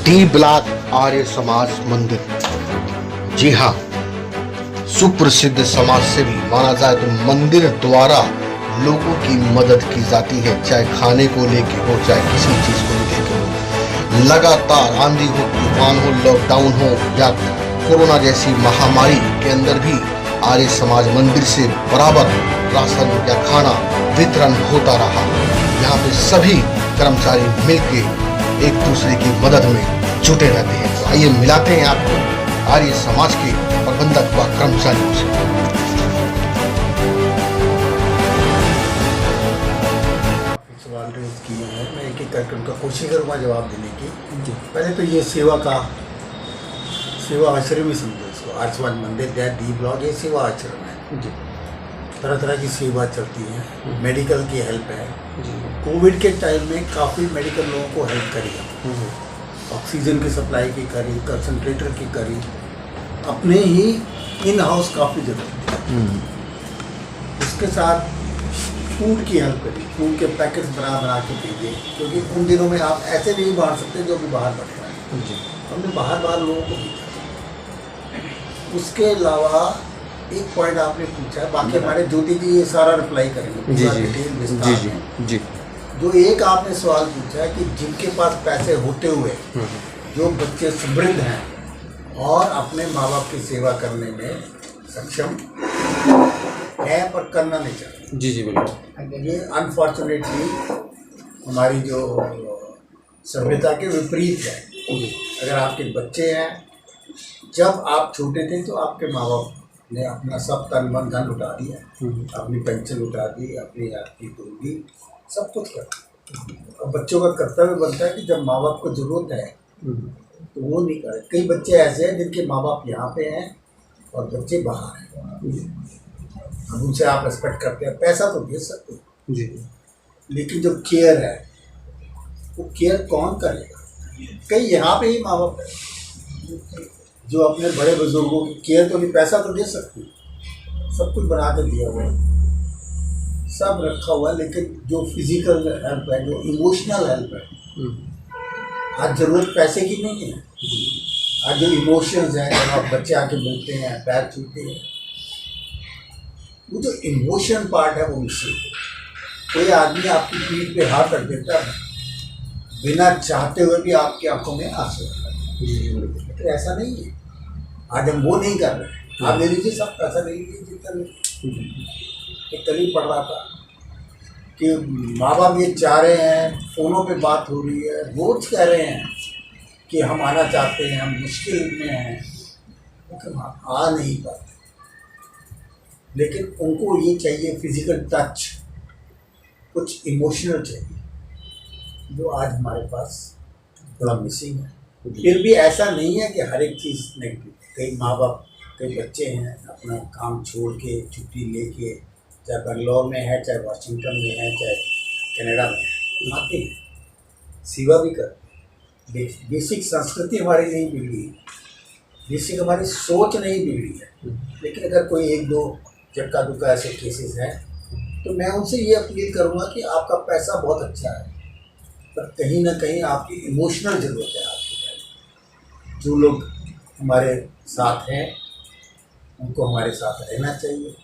D block Arya Samaj मंदिर। जी हाँ, सुप्रसिद्ध समाज सेवी माना जाए तो मंदिर द्वारा लोगों की मदद की जाती है, चाहे खाने को लेके हो, चाहे किसी चीज को लेके हो। लगातार आंधी हो, तूफान हो, लॉकडाउन हो या कोरोना जैसी महामारी के अंदर भी आर्य समाज मंदिर से बराबर राशन या खाना वितरण होता रहा। यहाँ पे सभी कर्मचारी मिलकर एक दूसरे की मदद में जुटे रहते हैं। तो आइए मिलाते हैं आपको आर्य समाज के प्रबंधक व कर्मचारियों से। सवाल रेज किए हैं, मैं एक एक करके उनका कोशिश करूँगा जवाब देने की। पहले तो ये सेवा आश्रम ही समझो इसको। आर्य समाज मंदिर डी ब्लॉक ये सेवा आश्रम है जी। तरह तरह की सेवा चलती है, मेडिकल की हेल्प है जी। कोविड के टाइम में काफ़ी मेडिकल लोगों को हेल्प करी, ऑक्सीजन की सप्लाई की करी, कंसनट्रेटर की करी, अपने ही इन हाउस काफ़ी जरूरत है। उसके साथ फूड की हेल्प करी, फूड के पैकेट्स बना के भेजे, क्योंकि उन दिनों में आप ऐसे नहीं बांट सकते जो भी बाहर बढ़ रहा है जी। हमने बाहर लोगों को भेजा। उसके अलावा एक पॉइंट आपने पूछा, बाकी हमारे ज्योति जी ये सारा रिप्लाई करेंगे जी डिटेल विस्तार में। जी। जो एक आपने सवाल पूछा है कि जिनके पास पैसे होते हुए जो बच्चे समृद्ध हैं और अपने माँ बाप की सेवा करने में सक्षम है पर करना नहीं चाहते, जी बिल्कुल, ये अनफॉर्चुनेटली हमारी जो सभ्यता के विपरीत है। अगर आपके बच्चे हैं, जब आप छोटे थे तो आपके माँ बाप ने अपना सब तन मन धन उठा दिया, अपनी पेंशन उठा दी, अपनी आपकी दूरी, सब कुछ कर। अब बच्चों का कर्तव्य बनता है कि जब माँ बाप को जरूरत है तो वो नहीं करे। कई बच्चे ऐसे हैं जिनके माँ बाप यहाँ पे हैं और बच्चे बाहर हैं, अब उनसे आप रिस्पेक्ट करते हैं, पैसा तो दे सकते हैं जी, लेकिन जो केयर है वो केयर कौन करेगा? कई यहाँ पे ही माँ बाप है जो अपने बड़े बुजुर्गों की केयर तो नहीं, पैसा तो दे सकते, सब कुछ बना के दिया हुआ है, सब रखा हुआ है, लेकिन जो फिजिकल हेल्प है, जो इमोशनल हेल्प है, आज जरूरत पैसे की नहीं है। आज जो इमोशंस हैं, जब आप बच्चे आके मिलते हैं, पैर छूते हैं, वो जो इमोशन पार्ट है वो मिस है। कोई आदमी आपकी पीठ पे हाथ रख देता है, बिना चाहते हुए भी आपकी आंखों में आंसू आता है, तो ऐसा नहीं है। आज हम वो नहीं कर रहे। आप ले लीजिए, सब पैसा ले लीजिए जितना। एक कल ही पढ़ रहा था कि माँ बाप ये चाह रहे हैं, फ़ोनों पे बात हो रही है, रोज कह रहे हैं कि हम आना चाहते हैं, हम मुश्किल में हैं, लेकिन आ नहीं पाते। लेकिन उनको ये चाहिए फिजिकल टच, कुछ इमोशनल चाहिए, जो आज हमारे पास थोड़ा मिसिंग है। फिर भी ऐसा नहीं है कि हर एक चीज़ नेगेटिव। कई माँ बाप, कई बच्चे हैं अपना काम छोड़ के, छुट्टी लेके, चाहे बेंगलोर में है, चाहे वाशिंगटन में है, चाहे कनाडा में है, आते हैं, सेवा भी करते हैं। बेसिक संस्कृति हमारी नहीं बिगड़ी है, बेसिक हमारी सोच नहीं बिगड़ी है। लेकिन अगर कोई एक दो जक्का दुक्का ऐसे केसेस हैं तो मैं उनसे ये अपील करूँगा कि आपका पैसा बहुत अच्छा है, पर कहीं ना कहीं आपकी इमोशनल ज़रूरत है। आपके जो लोग हमारे साथ हैं उनको हमारे साथ रहना चाहिए।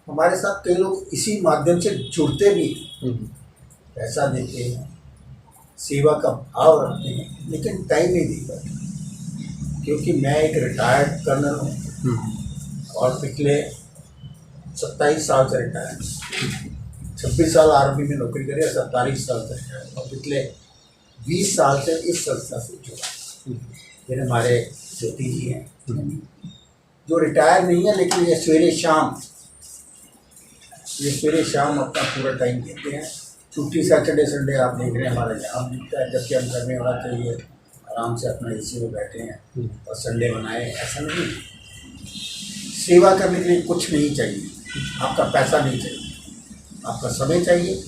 हमारे साथ कई लोग इसी माध्यम से जुड़ते भी हैं, पैसा देते हैं, सेवा का भाव रखते हैं, लेकिन टाइम नहीं दे पाते। क्योंकि मैं एक रिटायर्ड कर्नल हूँ और पिछले 27 साल से रिटायर्ड, 26 साल आर्मी में नौकरी करी, 47 साल से रिटायर्ड, और पिछले 20 साल से इस संस्था से जुड़ा। फिर हमारे ज्योति जी हैं जो रिटायर नहीं है, लेकिन ये सवेरे शाम अपना पूरा टाइम देते हैं। छुट्टी सैटरडे संडे आप देख रहे हैं हमारा यहाँ मिलता है, जबकि हम घर में होना चाहिए, आराम से अपना एसी में बैठे हैं और संडे बनाए। ऐसा नहीं, सेवा करने के लिए कुछ नहीं चाहिए, आपका पैसा नहीं चाहिए, आपका समय चाहिए।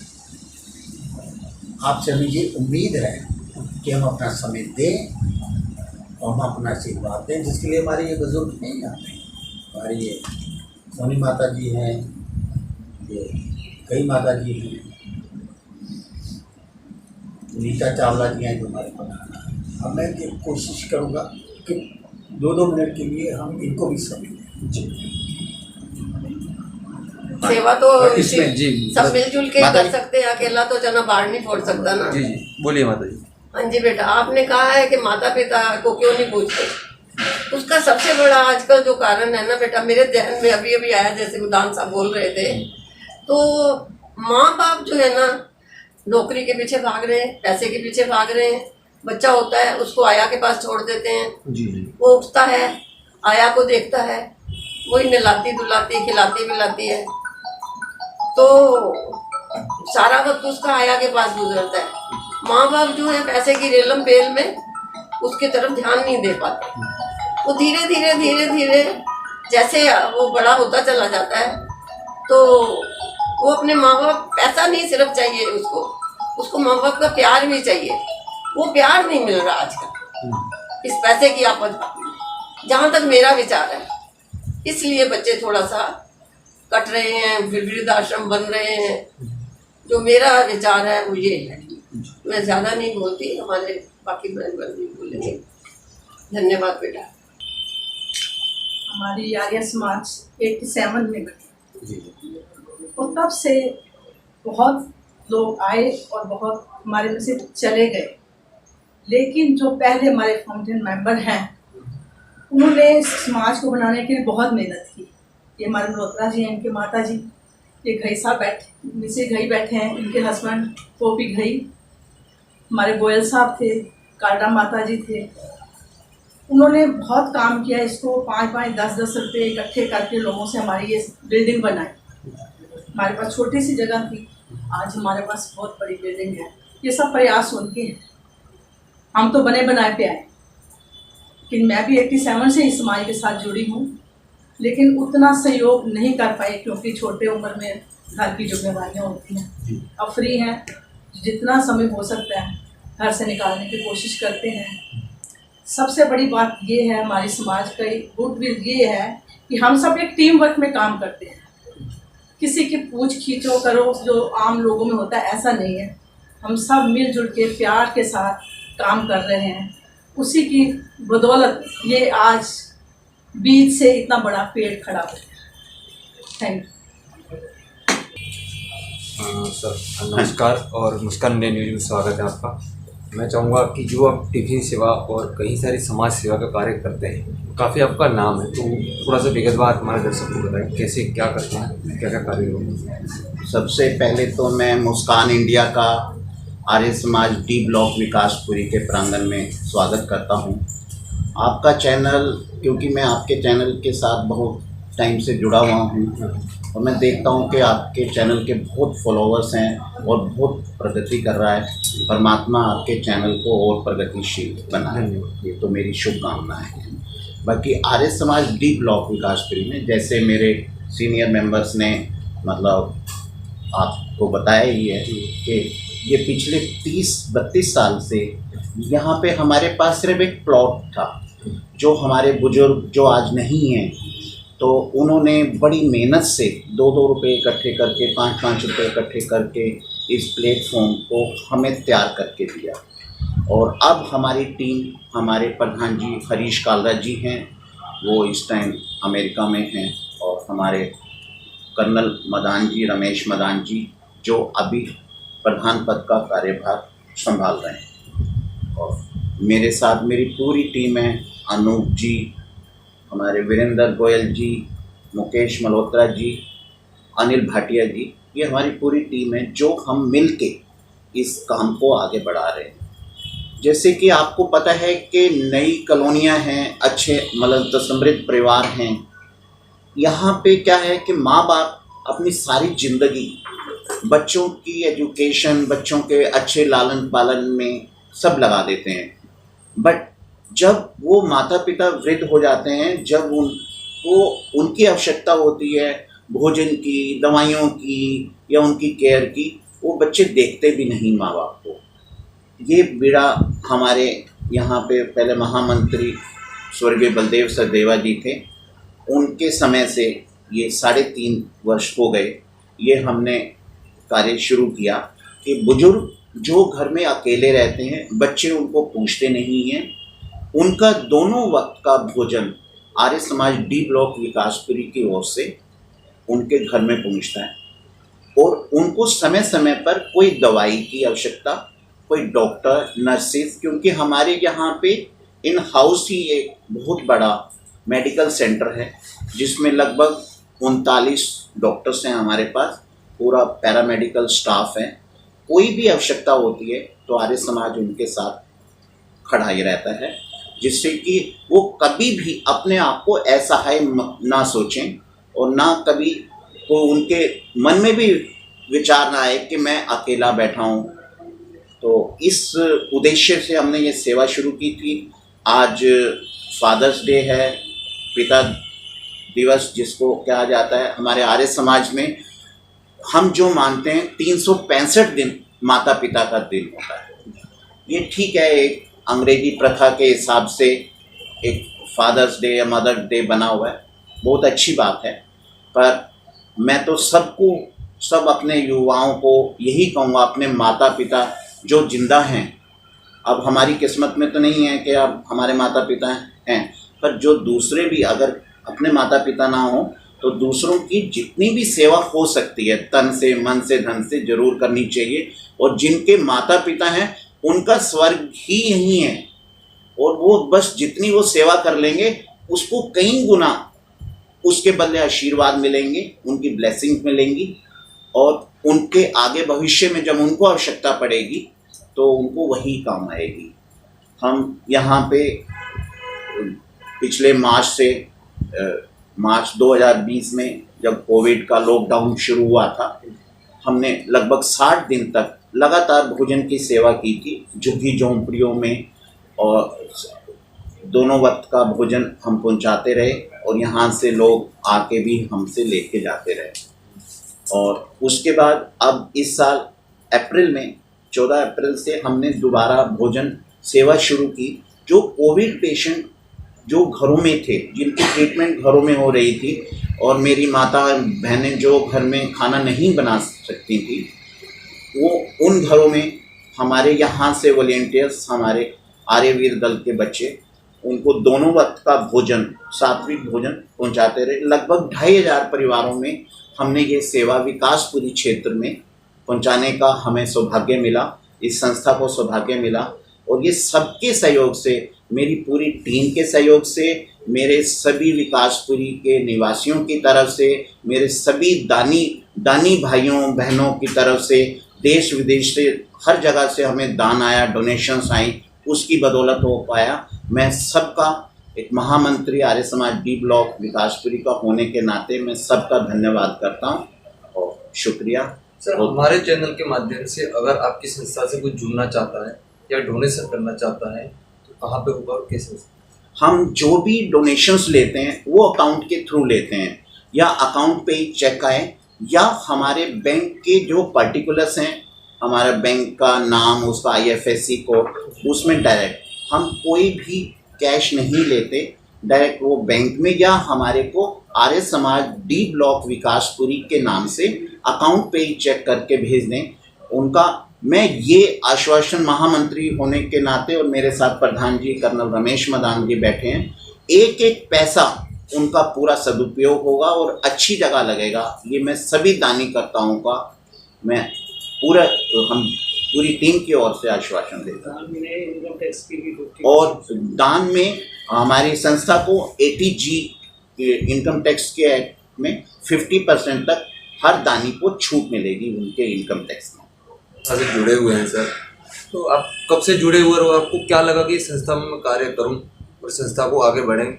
आपसे हमें ये उम्मीद है कि हम अपना समय दें और हम अपना आशीर्वाद दें, जिसके लिए हमारे ये बुजुर्ग नहीं आते हैं। हमारी ये सोनी माता जी हैं, ये कई माता जी हैं, नीता चावला जी हैं जो हमारे प्रधान हैं, अब मैं ये कोशिश करूँगा कि 2-2 मिनट के लिए हम इनको भी समझें। सेवा तो इसमें जी सब मिलजुल के माता कर सकते हैं, अकेला तो जना बाहर नहीं छोड़ सकता ना। जी जी बोलिए माता जी। हाँ जी बेटा, आपने कहा है कि माता पिता को क्यों नहीं पूछते। उसका सबसे बड़ा आजकल जो कारण है ना बेटा, मेरे ध्यान में अभी अभी आया, जैसे उदान साहब बोल रहे थे, तो माँ बाप जो है ना नौकरी के पीछे भाग रहे हैं, पैसे के पीछे भाग रहे हैं। बच्चा होता है उसको आया के पास छोड़ देते हैं, जी जी वो उठता है, आया को देखता है, वही नहलाती धुलाती खिलाती पिलाती है, तो सारा वक्त उसका आया के पास गुजरता है। माँ बाप जो है पैसे की रेलम पेल में उसकी तरफ ध्यान नहीं दे पाते। वो धीरे धीरे जैसे वो बड़ा होता चला जाता है, तो वो अपने माँ बाप, पैसा नहीं सिर्फ चाहिए उसको माँ बाप का प्यार भी चाहिए। वो प्यार नहीं मिल रहा आजकल इस पैसे की आफत, जहाँ तक मेरा विचार है। इसलिए बच्चे थोड़ा सा कट रहे हैं, वृद्धाश्रम बन रहे हैं। जो मेरा विचार है वो ये है। मैं ज़्यादा नहीं बोलती, हमारे बाकी मेंबर भी बोलेंगे। धन्यवाद बेटा। हमारी आर्य समाज 87 में बनी, और तब से बहुत लोग आए और बहुत हमारे में से चले गए, लेकिन जो पहले हमारे फाउंडेशन मेंबर हैं उन्होंने इस समाज को बनाने के लिए बहुत मेहनत की। ये हमारे मल्होत्रा जी हैं, इनके माता जी, ये घई साहब नीचे घई बैठे हैं, इनके हस्बैंड पोपी घई, हमारे गोयल साहब थे, काटा माता जी थे। उन्होंने बहुत काम किया, इसको 5-5, 10-10 रुपये इकट्ठे करके लोगों से हमारी ये बिल्डिंग बनाई। हमारे पास छोटी सी जगह थी, आज हमारे पास बहुत बड़ी बिल्डिंग है। ये सब प्रयास उनके हैं, हम तो बने बनाए पे आए। लेकिन मैं भी 87 से इस समाज के साथ जुड़ी हूँ, लेकिन उतना सहयोग नहीं कर पाई क्योंकि छोटे उम्र में घर की जिम्मेवारियाँ होती हैं। अब फ्री हैं, जितना समय हो सकता है घर से निकालने की कोशिश करते हैं। सबसे बड़ी बात ये है, हमारी समाज का गुडविल ये है कि हम सब एक टीम वर्क में काम करते हैं। किसी की पूछ खींचो करो जो आम लोगों में होता है, ऐसा नहीं है। हम सब मिलजुल के प्यार के साथ काम कर रहे हैं। उसी की बदौलत ये आज बीज से इतना बड़ा पेड़ खड़ा हो गया। Thank you. सर नमस्कार और मुस्कान इंडिया न्यूज में स्वागत है आपका। मैं चाहूँगा कि जो आप टिफिन सेवा और कई सारी समाज सेवा का कार्य करते हैं, काफ़ी आपका नाम है, तो थोड़ा सा विगतवार हमारे दर्शकों को बताएं कैसे क्या करते हैं, क्या क्या कार्य होते हैं। सबसे पहले तो मैं मुस्कान इंडिया का आर्य समाज डी ब्लॉक विकासपुरी के प्रांगण में स्वागत करता हूं। आपका चैनल, क्योंकि मैं आपके चैनल के साथ बहुत टाइम से जुड़ा हुआ हूं और मैं देखता हूं कि आपके चैनल के बहुत फॉलोअर्स हैं और बहुत प्रगति कर रहा है। परमात्मा आपके चैनल को और प्रगतिशील बनाए, ये तो मेरी शुभकामनाएं हैं। बाकी आर्य समाज डी ब्लॉक विकासपुरी में जैसे मेरे सीनियर मेंबर्स ने मतलब आपको बताया ही है कि ये पिछले 30-32 साल से यहाँ पे हमारे पास सिर्फ एक प्लॉट था। जो हमारे बुजुर्ग जो आज नहीं हैं, तो उन्होंने बड़ी मेहनत से 2-2 रुपये इकट्ठे करके, 5-5 रुपये इकट्ठे करके इस प्लेटफॉर्म को हमें तैयार करके दिया। और अब हमारी टीम, हमारे प्रधान जी हरीश कालरा जी हैं, वो इस टाइम अमेरिका में हैं, और हमारे कर्नल मदान जी, रमेश मदान जी, जो अभी प्रधान पद का कार्यभार संभाल रहे हैं। और मेरे साथ मेरी पूरी टीम है, अनूप जी, हमारे वीरेंद्र गोयल जी, मुकेश मल्होत्रा जी, अनिल भाटिया जी, ये हमारी पूरी टीम है जो हम मिल के इस काम को आगे बढ़ा रहे हैं। जैसे कि आपको पता है कि नई कॉलोनियाँ हैं, अच्छे मतलब समृद्ध परिवार हैं। यहाँ पे क्या है कि माँ बाप अपनी सारी ज़िंदगी बच्चों की एजुकेशन, बच्चों के अच्छे लालन पालन में सब लगा देते हैं, बट जब वो माता पिता वृद्ध हो जाते हैं, जब उनकी आवश्यकता होती है भोजन की, दवाइयों की या उनकी केयर की, वो बच्चे देखते भी नहीं माँ बाप को। ये बीड़ा हमारे यहाँ पे पहले महामंत्री स्वर्गीय बलदेव सचदेवा जी थे, उनके समय से ये 3.5 वर्ष हो गए, ये हमने कार्य शुरू किया कि बुजुर्ग जो घर में अकेले रहते हैं, बच्चे उनको पूछते नहीं हैं, उनका दोनों वक्त का भोजन आर्य समाज डी ब्लॉक विकासपुरी की ओर से उनके घर में पहुंचता है। और उनको समय समय पर कोई दवाई की आवश्यकता, कोई डॉक्टर, नर्सेज, क्योंकि हमारे यहाँ पे इन हाउस ही एक बहुत बड़ा मेडिकल सेंटर है जिसमें लगभग 39 डॉक्टर्स हैं हमारे पास, पूरा पैरामेडिकल स्टाफ है। कोई भी आवश्यकता होती है तो आर्य समाज उनके साथ खड़ा ही रहता है, जिससे कि वो कभी भी अपने आप को असहाय ना सोचें और ना कभी को उनके मन में भी विचार ना आए कि मैं अकेला बैठा हूँ। तो इस उद्देश्य से हमने ये सेवा शुरू की थी। आज फादर्स डे है, पिता दिवस जिसको कहा जाता है। हमारे आर्य समाज में हम जो मानते हैं 365 दिन माता पिता का दिन होता है। ये ठीक है, एक अंग्रेजी प्रथा के हिसाब से एक फादर्स डे या मदर्स डे बना हुआ है, बहुत अच्छी बात है। पर मैं तो सब अपने युवाओं को यही कहूँगा, अपने माता पिता जो जिंदा हैं, अब हमारी किस्मत में तो नहीं है कि अब हमारे माता पिता हैं, पर जो दूसरे भी अगर अपने माता पिता ना हो तो दूसरों की जितनी भी सेवा हो सकती है तन से, मन से, धन से जरूर करनी चाहिए। और जिनके माता पिता हैं उनका स्वर्ग ही यही है, और वो बस जितनी वो सेवा कर लेंगे उसको कई गुना उसके बदले आशीर्वाद मिलेंगे, उनकी ब्लेसिंग मिलेंगी, और उनके आगे भविष्य में जब उनको आवश्यकता पड़ेगी तो उनको वही काम आएगी। हम यहाँ पे पिछले मार्च 2020 में जब कोविड का लॉकडाउन शुरू हुआ था, हमने लगभग 60 दिन तक लगातार भोजन की सेवा की थी झुग्गी झोंपड़ियों में, और दोनों वक्त का भोजन हम पहुंचाते रहे और यहाँ से लोग आके भी हमसे लेके जाते रहे। और उसके बाद अब इस साल अप्रैल में 14 अप्रैल से हमने दोबारा भोजन सेवा शुरू की। जो कोविड पेशेंट जो घरों में थे, जिनकी ट्रीटमेंट घरों में हो रही थी, और मेरी माता बहनें जो घर में खाना नहीं बना सकती थी, वो उन घरों में हमारे यहाँ से वॉलेंटियर्स, हमारे आर्यवीर दल के बच्चे, उनको दोनों वक्त का भोजन, सात्विक भोजन पहुँचाते रहे। लगभग 2500 परिवारों में हमने ये सेवा विकासपुरी क्षेत्र में पहुँचाने का हमें सौभाग्य मिला, इस संस्था को सौभाग्य मिला। और ये सबके सहयोग से, मेरी पूरी टीम के सहयोग से, मेरे सभी विकासपुरी के निवासियों की तरफ से, मेरे सभी दानी भाइयों बहनों की तरफ से, देश विदेश से हर जगह से हमें दान आया, डोनेशंस आई, उसकी बदौलत हो पाया। मैं सबका एक महामंत्री आर्य समाज डी ब्लॉक विकासपुरी का होने के नाते मैं सबका धन्यवाद करता हूँ और शुक्रिया। सर, हमारे चैनल के माध्यम से अगर आपकी संस्था से कुछ जुड़ना चाहता है या डोनेशन करना चाहता है तो कहाँ पे होगा और कैसे? हम जो भी डोनेशंस लेते हैं वो अकाउंट के थ्रू लेते हैं, या अकाउंट पे ही चेक आए, या हमारे बैंक के जो पर्टिकुलर्स हैं, हमारा बैंक का नाम, उसका IFSC कोड, उसमें डायरेक्ट हम कोई भी कैश नहीं लेते, डायरेक्ट वो बैंक में या हमारे को आर्य समाज डी ब्लॉक विकासपुरी के नाम से अकाउंट पे ही चेक करके भेज दें उनका। मैं ये आश्वासन महामंत्री होने के नाते, और मेरे साथ प्रधान जी कर्नल रमेश मदान जी बैठे हैं, एक एक पैसा उनका पूरा सदुपयोग होगा और अच्छी जगह लगेगा। ये मैं सभी दानी कर्ताओं का हम पूरी टीम की ओर से आश्वासन देता हूँ। और दान में हमारी संस्था को 80G इनकम टैक्स के एक्ट में 50% तक हर दानी को छूट मिलेगी उनके इनकम टैक्स में। से जुड़े हुए हैं सर, तो आप कब से जुड़े हुए और आपको क्या लगा कि संस्था में कार्य करूं और संस्था को आगे बढ़ें,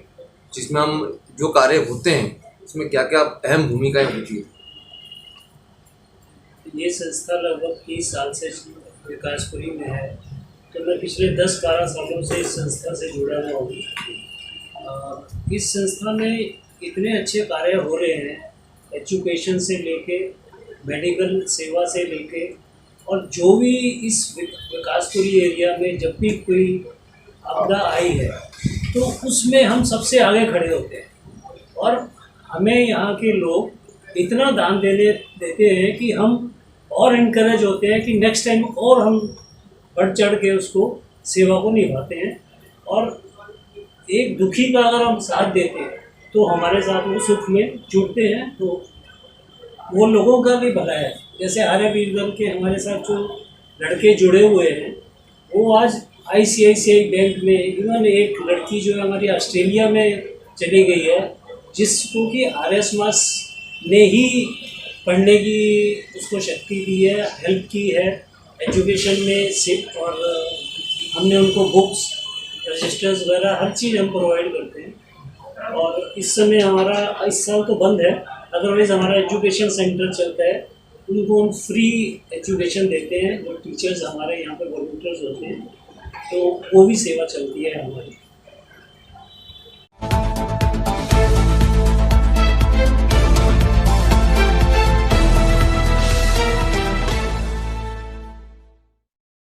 जिसमें हम जो कार्य होते हैं उसमें क्या क्या अहम भूमिकाएं होती है? ये संस्था लगभग 30 साल से विकासपुरी में है, तो मैं पिछले 10-12 सालों से इस संस्था से जुड़ा हुआ हूँ। इस संस्था में इतने अच्छे कार्य हो रहे हैं, एजुकेशन से लेके मेडिकल सेवा से लेके, और जो भी इस विकासपुरी एरिया में जब भी कोई आपदा आई है तो उसमें हम सबसे आगे खड़े होते हैं। और हमें यहाँ के लोग इतना दान देते हैं कि हम और इनकरेज होते हैं कि नेक्स्ट टाइम और हम बढ़ चढ़ के उसको सेवा को निभाते हैं। और एक दुखी का अगर हम साथ देते हैं तो हमारे साथ वो सुख में जुड़ते हैं, तो वो लोगों का भी भला है। जैसे आर्यवीर दल के हमारे साथ जो लड़के जुड़े हुए हैं वो आज ICICI बैंक में, इवन एक लड़की जो है हमारी ऑस्ट्रेलिया में चली गई है, जिसको कि आर्य समाज ने ही पढ़ने की उसको शक्ति दी है, हेल्प की है एजुकेशन में सिर्फ। और हमने उनको बुक्स, रजिस्टर्स वगैरह हर चीज़ हम प्रोवाइड करते हैं। और इस समय हमारा इस साल तो बंद है, अदरवाइज़ हमारा एजुकेशन सेंटर चलता है, उनको हम फ्री एजुकेशन देते हैं। जो टीचर्स हमारे यहाँ पे वॉलंटियर्स होते हैं तो वो भी सेवा चलती है हमारी।